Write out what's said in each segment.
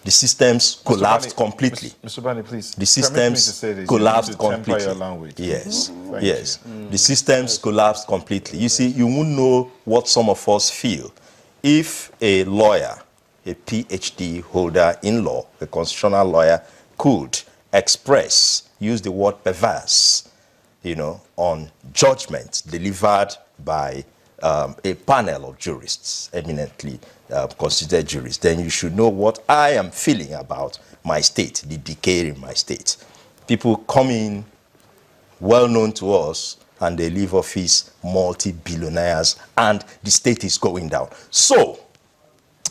The systems collapsed completely. Mr. Bani, please. The systems collapsed completely. Your language. Yes, yes. The systems collapsed completely. You see, you won't know what some of us feel if a lawyer, a Ph.D. holder in law, a constitutional lawyer, could use the word perverse, on judgment delivered by a panel of jurists, eminently considered jurists, then you should know what I am feeling about my state, the decay in my state. People come in, well known to us, and they leave office multi-billionaires, and the state is going down. So,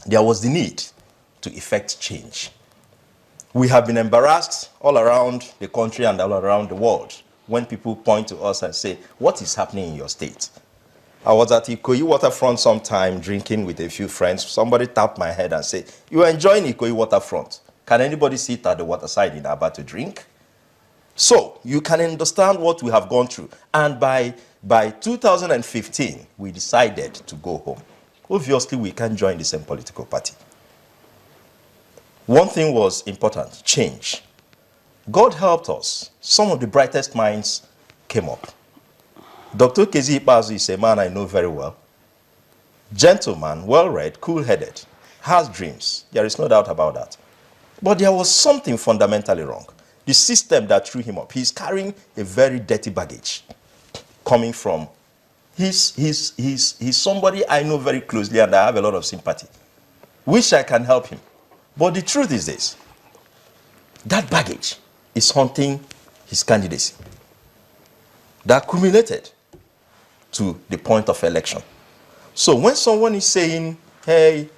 there was the need to effect change. We have been embarrassed all around the country and all around the world when people point to us and say, what is happening in your state? I was at Ikoyi waterfront sometime drinking with a few friends. Somebody tapped my head and said, you are enjoying Ikoyi waterfront. Can anybody sit at the waterside in Abia to drink? So you can understand what we have gone through. And by 2015, we decided to go home. Obviously, we can't join the same political party. One thing was important, change. God helped us. Some of the brightest minds came up. Dr. Kezi Ipazu is a man I know very well. Gentleman, well-read, cool-headed, has dreams. There is no doubt about that. But there was something fundamentally wrong. The system that threw him up. He's carrying a very dirty baggage coming from. He's somebody I know very closely and I have a lot of sympathy. Wish I can help him. But the truth is this. That baggage is haunting his candidacy. That accumulated to the point of election. So when someone is saying, hey,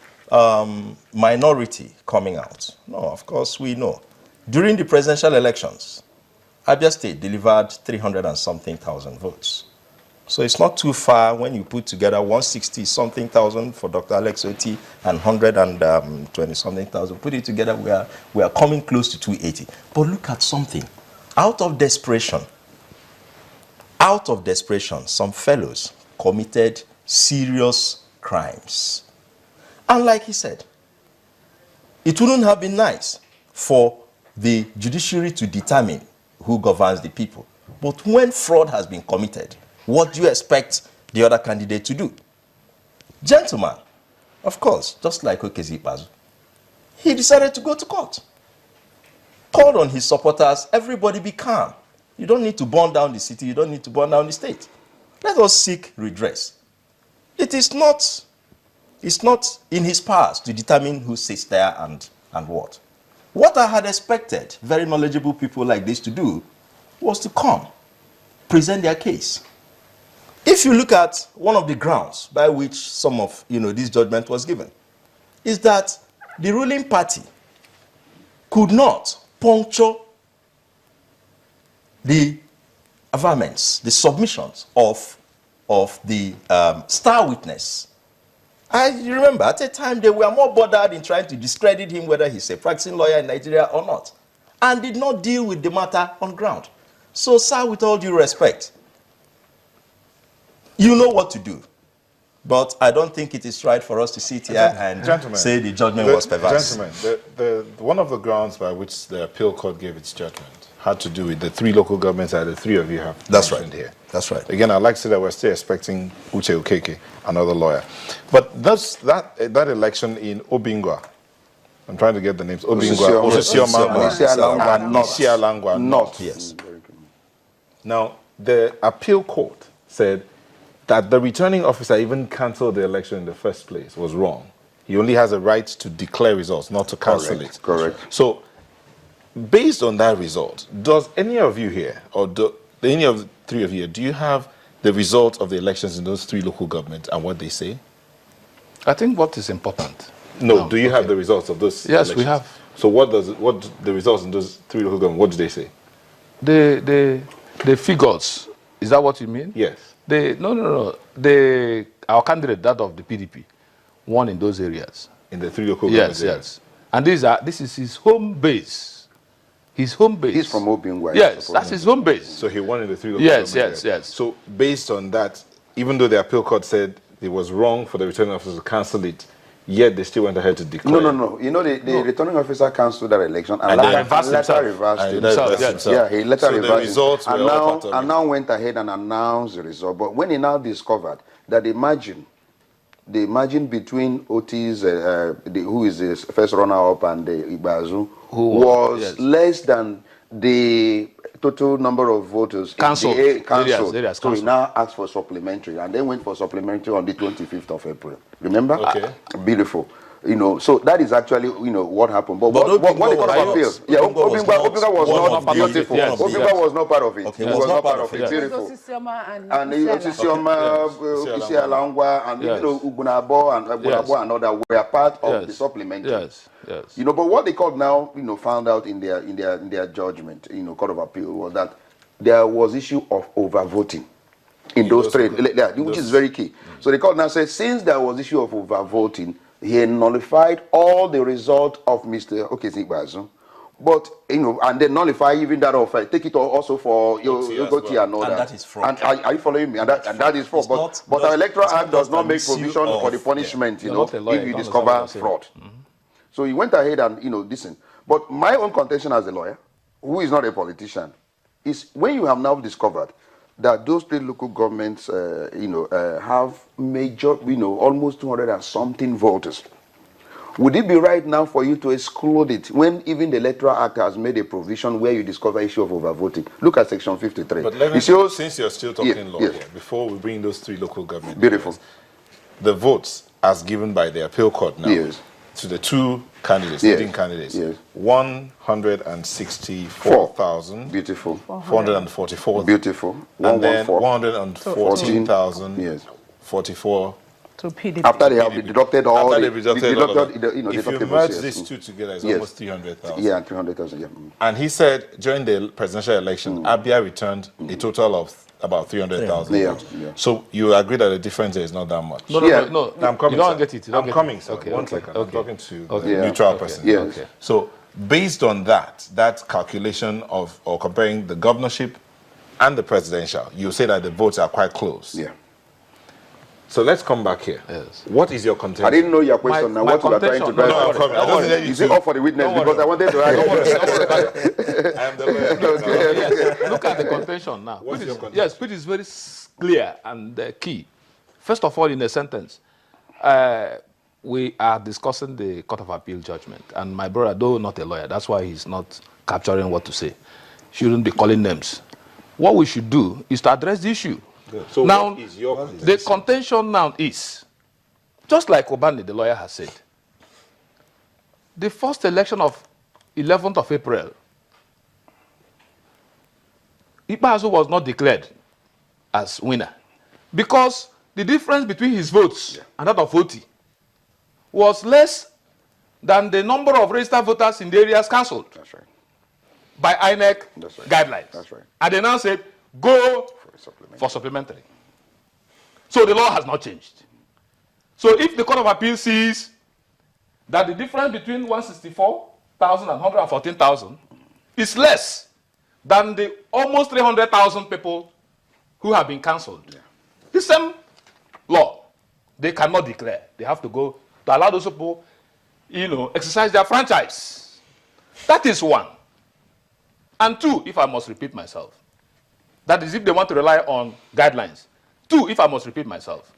minority coming out, no, of course we know. During the presidential elections, Abia State delivered 300 and something thousand votes. So it's not too far when you put together 160 something thousand for Dr. Alex Oti and 120 something thousand. Put it together, we are coming close to 280. But look at something. Out of desperation, some fellows committed serious crimes. And like he said, it wouldn't have been nice for the judiciary to determine who governs the people. But when fraud has been committed, what do you expect the other candidate to do? Gentleman, of course, just like Okezi Ikpeazu, he decided to go to court. Called on his supporters, everybody be calm. You don't need to burn down the city, you don't need to burn down the state. Let us seek redress. It's not in his powers to determine who sits there and what. What I had expected very knowledgeable people like this to do was to come, present their case. If you look at one of the grounds by which some of this judgment was given, is that the ruling party could not puncture the averments, the submissions of the star witness. I remember at a time they were more bothered in trying to discredit him whether he's a practicing lawyer in Nigeria or not, and did not deal with the matter on ground. So, sir, with all due respect, you know what to do. But I don't think it is right for us to sit here and say the judgment was perverse. Gentlemen, one of the grounds by which the appeal court gave its judgment had to do with the three local governments that the three of you have mentioned here. That's right. Again, I'd like to say that we're still expecting Uche Okeke, another lawyer. But that election in Obingwa, I'm trying to get the names, Obingwa, Osialangwa, not. Yes. Now, the appeal court said that the returning officer even cancelled the election in the first place was wrong. He only has a right to declare results, not to cancel it. Correct. So, based on that result, does any of you here, or any of the three of you, do you have the result of the elections in those three local governments and what they say? I think what is important. No, do you have the results of those Yes, elections? we have. So what the results in those three local governments, what do they say? The figures, is that what you mean? Yes. No. Our candidate, that of the PDP, won in those areas. In the three local governments? Yes. And this is his home base. His home base. He's from Obingwa. Yes, that's his home base. So he won in the three local governments? Yes. So based on that, even though the appeal court said it was wrong for the returning officer to cancel it, yet they still went ahead to declare. No. You know, the returning officer cancelled that election and then later reversed it. Yeah, he later reversed it. And now went ahead and announced the result. But when he now discovered that the margin between Otis, who is the first runner-up, and the Ibazu was less than the total number of voters cancelled. So he now asked for supplementary and then went for supplementary on the 25th of April. Remember? Okay. Beautiful. You know, so that is actually, you know, what happened. But what the Court of Appeal? Yeah, Obinga was not beautiful. Obinga was not part of it. Okay, he was not part of it. Beautiful. And Osisioma, Isi Alangwa, and even Ugunabo and others were part of the supplementary. Yes. You know, but what the court now, you know, found out in their judgment, you know, Court of Appeal, was that there was issue of overvoting in those three, which is very key. So the court now said, since there was issue of overvoting, he nullified all the result of Mr. Okezi-Ikpeazu, but you know, and then nullify even that of take it also for Yogoti and all that. That is fraud. And are you following me? And that is fraud. But the Electoral Act does not make provision for the punishment, you know, if you discover fraud. So he went ahead and, you know, listen. But my own contention as a lawyer, who is not a politician, is when you have now discovered that those three local governments, have major, almost 200 and something voters. Would it be right now for you to exclude it when even the Electoral Act has made a provision where you discover issue of overvoting? Look at Section 53. But let me, since you're still talking law here, before we bring those three local government areas, the votes as given by the appeal court now to the two candidates, leading candidates, 164,000. Beautiful. 444. Beautiful. And then 114,044. To PDP. After they have deducted all, if you merge these two together, it's almost 300,000. Yeah, 300,000. Yeah. And he said during the presidential election, Abia returned a total of about 300,000. Yeah. So you agree that the difference there is not that much? No. I'm coming. You don't get it. I'm coming, sir. Okay, One second. I'm talking to the Yeah. neutral person. Yes. Okay. So based on that calculation of, or comparing the governorship and the presidential, you say that the votes are quite close. Yeah. So let's come back here. Yes. What is your contention? I didn't know your question. Now, what you are trying to drive? I'm coming. I don't need you Is it all for the witness? Because I wanted to ask. I am the lawyer. Yes. Look at the contention now. What's your contention? Yes, which is very clear and key. First of all, in a sentence, we are discussing the Court of Appeal judgment. And my brother, though not a lawyer, that's why he's not capturing what to say. Shouldn't be calling names. What we should do is to address the issue. So now, what is your contention? the contention now is, just like Obani, the lawyer, has said, the first election of 11th of April, Ikpeazu was not declared as winner because the difference between his votes and that of Oti was less than the number of registered voters in the areas cancelled. That's right. By INEC guidelines. That's right. And they now said, go for supplementary. So the law has not changed. So if the Court of Appeal sees that the difference between 164,000 and 114,000 is less than the almost 300,000 people who have been cancelled, the same law, they cannot declare. They have to go to allow those people, exercise their franchise. That is one. And two, if I must repeat myself, that is if they want to rely on guidelines. Two, if I must repeat myself,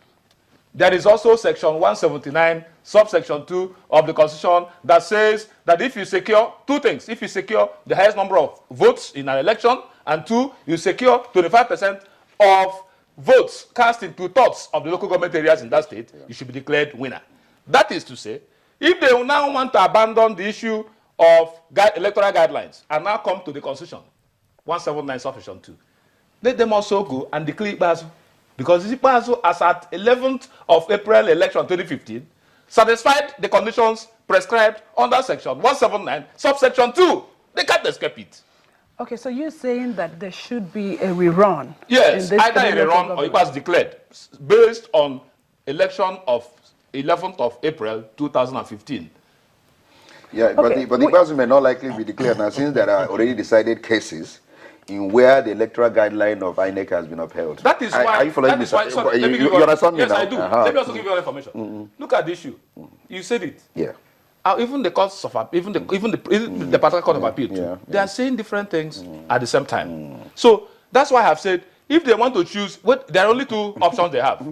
there is also section 179, subsection 2 of the Constitution that says that if you secure two things, if you secure the highest number of votes in an election, and two, you secure 25% of votes cast in 2/3 of the local government areas in that state, you should be declared winner. That is to say, if they now want to abandon the issue of electoral guidelines and now come to the Constitution, 179, subsection 2, let them also go and declare Ikpeazu. Because Ikpeazu, as at 11th of April election 2015, satisfied the conditions prescribed under section 179, subsection 2. They can't escape it. Okay, so you're saying that there should be a rerun? Yes, either a rerun or Ikpeazu declared, based on election of 11th of April 2015. Yeah, okay. But Ikpeazu may not likely be declared now, since there are already decided cases. in where the electoral guideline of INEC has been upheld. That is why. Are you following me? Sorry, You understand me yes, now? I do. Let me also give you all information. Look at the issue. You said it. Yeah. Even the courts of even the particular court of appeal, they are saying different things at the same time. So that's why I have said if they want to choose, there are only two options they have.